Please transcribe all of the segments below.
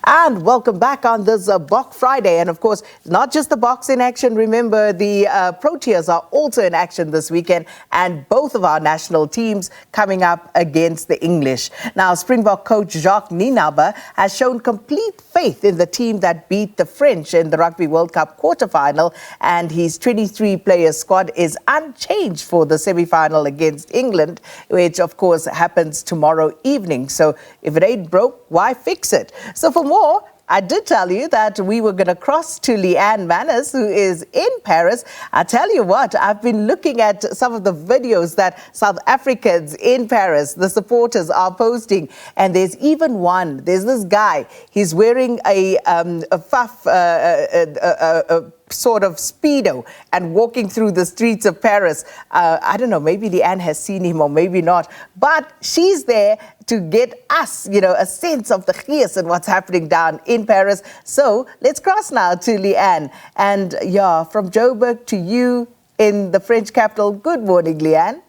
And welcome back on this Bok Friday. And of course, not just the Boks in action. Remember, the Proteas are also in action this weekend, and both of our national teams coming up against the English. Now, Springbok coach Jacques Nienaber has shown complete faith in the team that beat the French in the Rugby World Cup quarterfinal, and his 23-player squad is unchanged for the semi-final against England, which of course happens tomorrow evening. So if it ain't broke, why fix it? So for more, I did tell you that we were going to cross to Leanne Manas, who is in Paris. I tell you what, I've been looking at some of the videos that South Africans in Paris, the supporters, are posting. And there's even one. There's this guy. He's wearing a sort of Speedo and walking through the streets of Paris. I don't know, maybe Leanne has seen him or maybe not. But she's there to get us, a sense of the gees and what's happening down in Paris. So let's cross now to Leanne. And from Joburg to you in the French capital. Good morning, Leanne.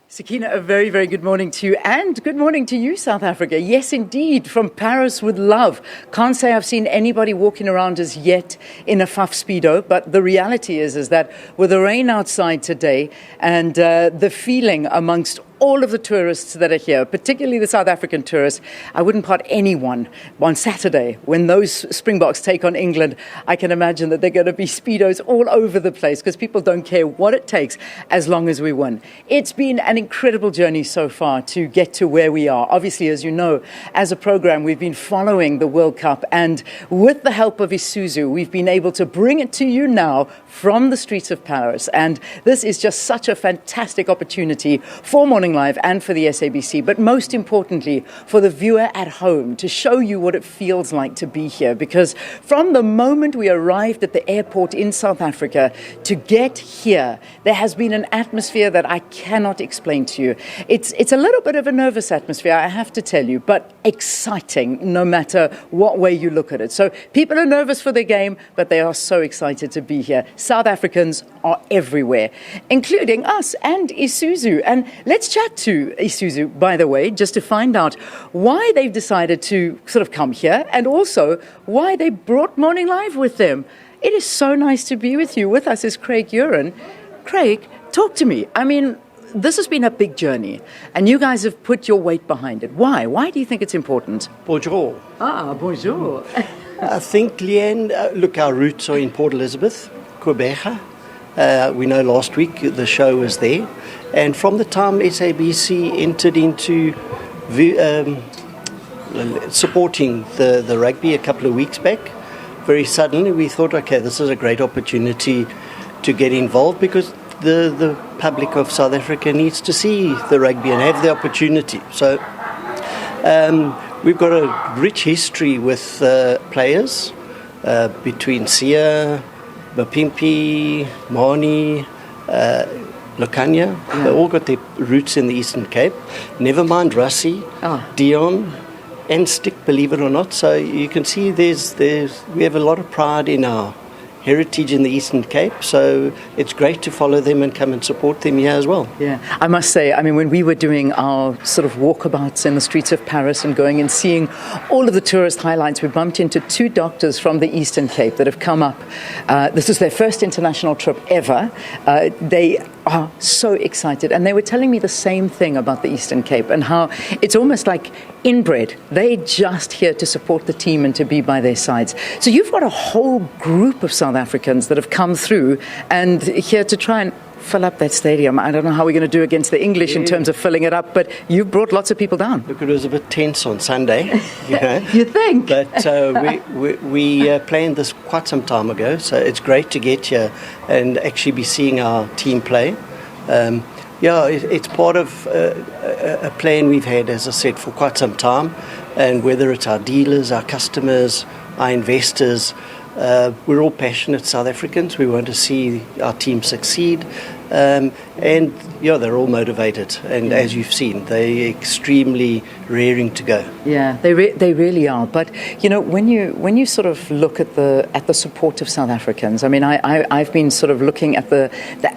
Sakina, a very, very good morning to you, and good morning to you, South Africa. Yes, indeed, from Paris with love. Can't say I've seen anybody walking around as yet in a Faf Speedo, but the reality is that with the rain outside today and the feeling amongst all of the tourists that are here, particularly the South African tourists, I wouldn't part anyone on Saturday when those Springboks take on England. I can imagine that they're going to be Speedos all over the place because people don't care what it takes as long as we win. It's been an incredible journey so far to get to where we are. Obviously, as you know, as a program, we've been following the World Cup, and with the help of Isuzu, we've been able to bring it to you now from the streets of Paris. And this is just such a fantastic opportunity for Morning Live and for the SABC, but most importantly for the viewer at home, to show you what it feels like to be here. Because from the moment we arrived at the airport in South Africa to get here, there has been an atmosphere that I cannot explain to you. It's a little bit of a nervous atmosphere, I have to tell you, but exciting no matter what way you look at it. So people are nervous for the game, but they are so excited to be here. South Africans are everywhere, including us and Isuzu. And let's chat to Isuzu, by the way, just to find out why they've decided to sort of come here and also why they brought Morning Live with them. It is so nice to be with you. With us is Craig Uren. Craig, talk to me. I mean, this has been a big journey, and you guys have put your weight behind it. Why? Why do you think it's important? Bonjour. Ah, bonjour. I think, Leanne, look, our roots are in Port Elizabeth, Quebec. We know last week the show was there. And from the time SABC entered into supporting the rugby a couple of weeks back, very suddenly we thought, okay, this is a great opportunity to get involved because the public of South Africa needs to see the rugby and have the opportunity. So we've got a rich history with players between Sia, Bapimpi, Mani, Locania. They all got their roots in the Eastern Cape. Never mind Rassie, Dion, and Stick, believe it or not. So you can see we have a lot of pride in our heritage in the Eastern Cape, so it's great to follow them and come and support them here as well. Yeah, I must say, I mean, when we were doing our sort of walkabouts in the streets of Paris and going and seeing all of the tourist highlights, we bumped into two doctors from the Eastern Cape that have come up. This is their first international trip ever. They are so excited, and they were telling me the same thing about the Eastern Cape and how it's almost like inbred. They're just here to support the team and to be by their sides. So you've got a whole group of South Africans that have come through and here to try and fill up that stadium. I don't know how we're going to do against the English in terms of filling it up, but you've brought lots of people down. Look, it was a bit tense on Sunday. You think? But we planned this quite some time ago, so it's great to get here and actually be seeing our team play. It's part of a plan we've had, as I said, for quite some time. And whether it's our dealers, our customers, our investors, we're all passionate South Africans. We want to see our team succeed. And they're all motivated, and as you've seen, they're extremely raring to go. Yeah, they really are. But when you sort of look at the support of South Africans, I mean, I've been sort of looking at the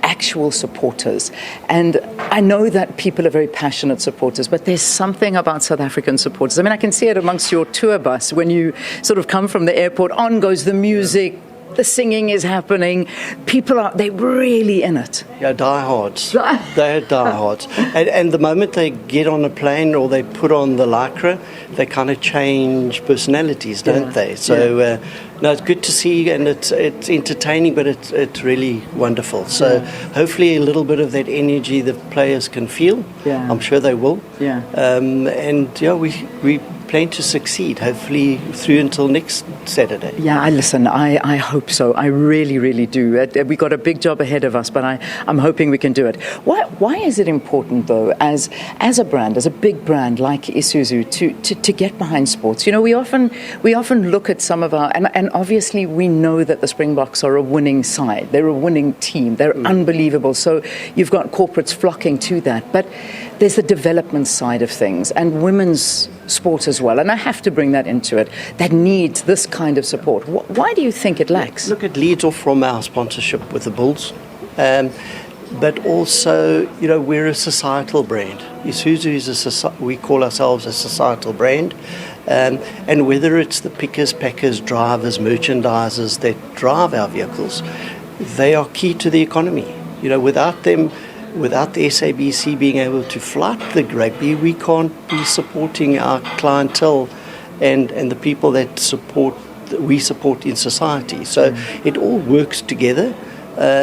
actual supporters, and I know that people are very passionate supporters, but there's something about South African supporters. I mean, I can see it amongst your tour bus when you sort of come from the airport. On goes the music. The singing is happening. They're really in it. Yeah, diehards. They're diehards. And the moment they get on a plane or they put on the lycra, they kind of change personalities, don't they? So, no, it's good to see, and it's entertaining, but it's really wonderful. So hopefully a little bit of that energy the players can feel. Yeah. I'm sure they will. Yeah. We plan to succeed, hopefully through until next Saturday. Yeah, I hope so. I really, really do. We've got a big job ahead of us, but I'm hoping we can do it. Why is it important, though, as a brand, as a big brand like Isuzu, to get behind sports? We often look at some of our, and obviously we know that the Springboks are a winning side. They're a winning team. They're unbelievable. So you've got corporates flocking to that. But there's the development side of things, and women's sport as well, and I have to bring that into it, that needs this kind of support. Why do you think it lacks? Look, it leads off from our sponsorship with the Bulls, but also, we're a societal brand. Isuzu we call ourselves a societal brand, and whether it's the pickers, packers, drivers, merchandisers that drive our vehicles, they are key to the economy. Without them, without the SABC being able to flight the rugby, we can't be supporting our clientele and the people that we support in society. So it all works together.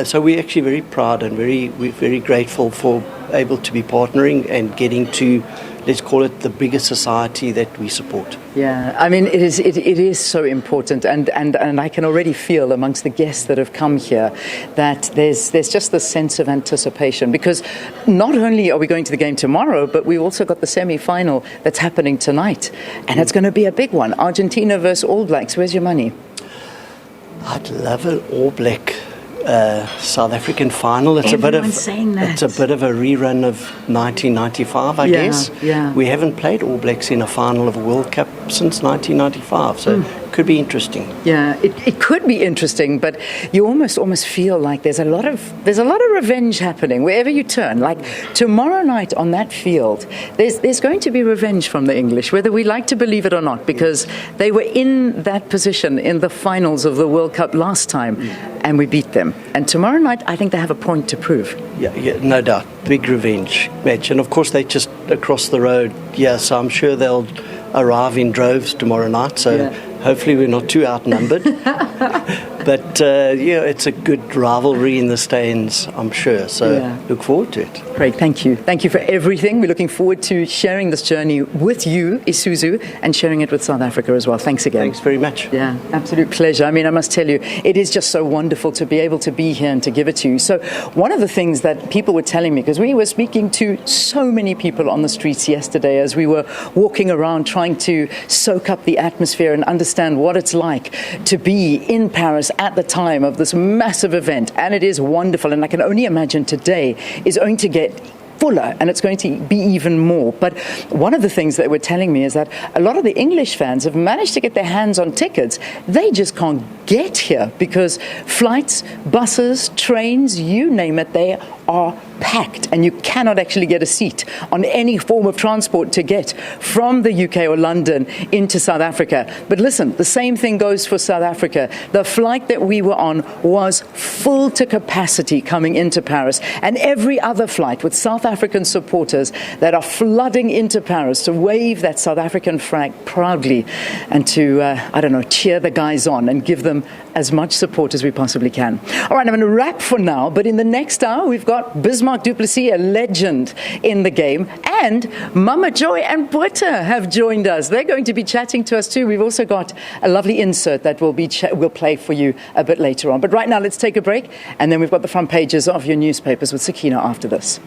So we're actually very proud and we're very grateful for able to be partnering and getting to, let's call it, the bigger society that we support. Yeah, I mean, it is so important, and I can already feel amongst the guests that have come here that there's just this sense of anticipation, because not only are we going to the game tomorrow, but we've also got the semi-final that's happening tonight, and it's going to be a big one. Argentina versus All Blacks. Where's your money? I'd love an All Black South African final. It's It's a bit of a rerun of 1995, I guess. Yeah. We haven't played All Blacks in a final of a World Cup since 1995, so it could be interesting. Yeah, it could be interesting, but you almost feel like there's a lot of revenge happening wherever you turn. Like tomorrow night on that field, there's going to be revenge from the English, whether we like to believe it or not, because they were in that position in the finals of the World Cup last time, and we beat them. And tomorrow night, I think they have a point to prove. Yeah, no doubt. Big revenge match. And of course, they're just across the road. Yeah, so I'm sure they'll arrive in droves tomorrow night. So hopefully we're not too outnumbered. But, it's a good rivalry in the stands, I'm sure. So look forward to it. Great, thank you. Thank you for everything. We're looking forward to sharing this journey with you, Isuzu, and sharing it with South Africa as well. Thanks again. Thanks very much. Yeah, absolute pleasure. I mean, I must tell you, it is just so wonderful to be able to be here and to give it to you. So one of the things that people were telling me, because we were speaking to so many people on the streets yesterday as we were walking around trying to soak up the atmosphere and understand what it's like to be in Paris at the time of this massive event, and it is wonderful, and I can only imagine today is going to get fuller, and it's going to be even more. But one of the things that were telling me is that a lot of the English fans have managed to get their hands on tickets. They just can't get here because flights, buses, trains, you name it, they are packed, and you cannot actually get a seat on any form of transport to get from the UK or London into South Africa. But listen, the same thing goes for South Africa. The flight that we were on was full to capacity coming into Paris, and every other flight with South African supporters that are flooding into Paris to wave that South African flag proudly and to, cheer the guys on and give them as much support as we possibly can. All right, I'm going to wrap for now, but in the next hour, we've got Bismarck Du Plessis, a legend in the game, and Mama Joy and Britta have joined us. They're going to be chatting to us too. We've also got a lovely insert that we'll play for you a bit later on. But right now, let's take a break, and then we've got the front pages of your newspapers with Sakina after this.